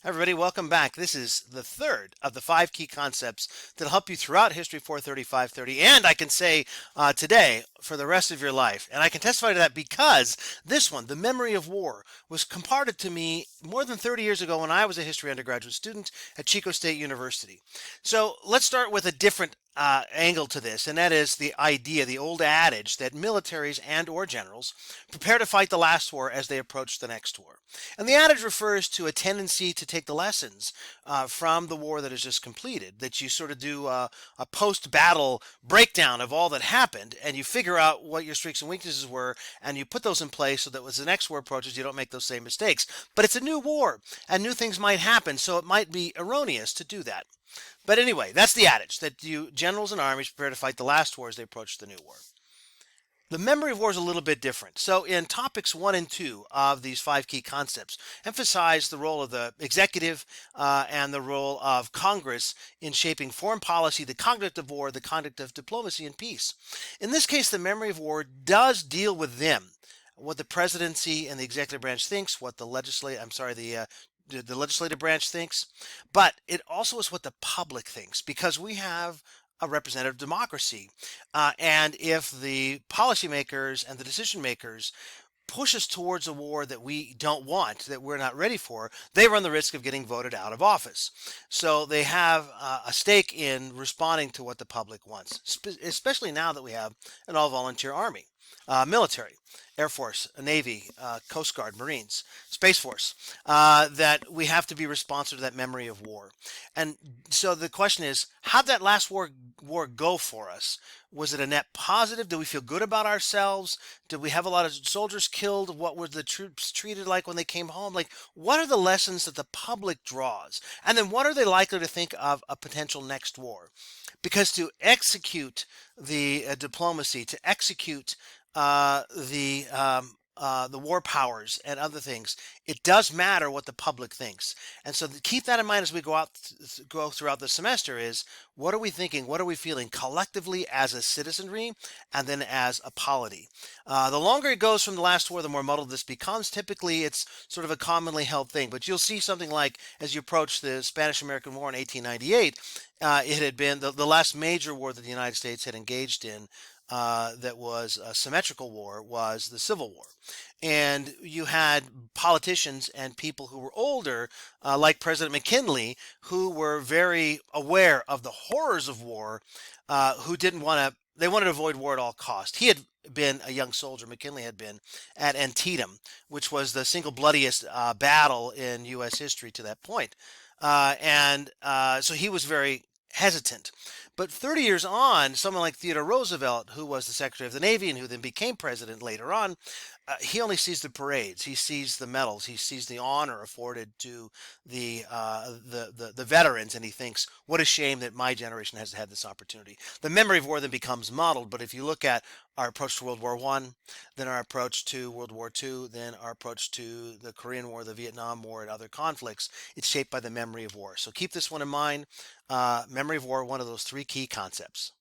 Hi everybody, welcome back. This is the third of the five key concepts that'll help you throughout History 430, 530, and I can say today for the rest of your life. And I can testify to that because this one, the memory of war, was imparted to me more than 30 years ago when I was a history undergraduate student at Chico State University. So let's start with a different angle to this, and that is the idea, the old adage that militaries and or generals prepare to fight the last war as they approach the next war. And the adage refers to a tendency to take the lessons from the war that is just completed, that you sort of do a post-battle breakdown of all that happened, and you figure out what your strengths and weaknesses were, and you put those in place so that as the next war approaches, you don't make those same mistakes. But it's a new war, and new things might happen, so it might be erroneous to do that. But anyway, that's the adage that you generals and armies prepare to fight the last war as they approach the new war. The memory of war is a little bit different. So, in topics one and two of these five key concepts, emphasize the role of the executive and the role of Congress in shaping foreign policy, the conduct of war, the conduct of diplomacy and peace. In this case, the memory of war does deal with them, what the presidency and the executive branch thinks, what the the legislative branch thinks, but it also is what the public thinks because we have a representative democracy. And if the policymakers and the decision makers push us towards a war that we don't want, that we're not ready for, they run the risk of getting voted out of office. So they have a stake in responding to what the public wants, especially now that we have an all volunteer army. Military, Air Force, Navy, Coast Guard, Marines, Space Force, that we have to be responsive to that memory of war. And so the question is, how'd that last war go for us? Was it a net positive? Did we feel good about ourselves? Did we have a lot of soldiers killed? What were the troops treated like when they came home? Like, what are the lessons that the public draws? And then what are they likely to think of a potential next war? Because to execute the diplomacy, to execute the war powers and other things, it does matter what the public thinks. And so keep that in mind as we go throughout the semester is what are we thinking? What are we feeling collectively as a citizenry and then as a polity? The longer it goes from the last war, the more muddled this becomes. Typically, it's sort of a commonly held thing, but you'll see something like as you approach the Spanish-American War in 1898, it had been the last major war that the United States had engaged in that was a symmetrical war was the Civil War. And you had politicians and people who were older, like President McKinley, who were very aware of the horrors of war, who didn't want to, they wanted to avoid war at all cost. He had been a young soldier, McKinley had been at Antietam, which was the single bloodiest battle in U.S. history to that point. So he was very hesitant. But 30 years on, someone like Theodore Roosevelt, who was the Secretary of the Navy and who then became president later on, he only sees the parades, he sees the medals, he sees the honor afforded to the veterans, and he thinks, "What a shame that my generation has had this opportunity." The memory of war then becomes modeled. But if you look at our approach to World War One, then our approach to World War Two, then our approach to the Korean War, the Vietnam War, and other conflicts, it's shaped by the memory of war. So keep this one in mind. Memory of war, one of those three key concepts.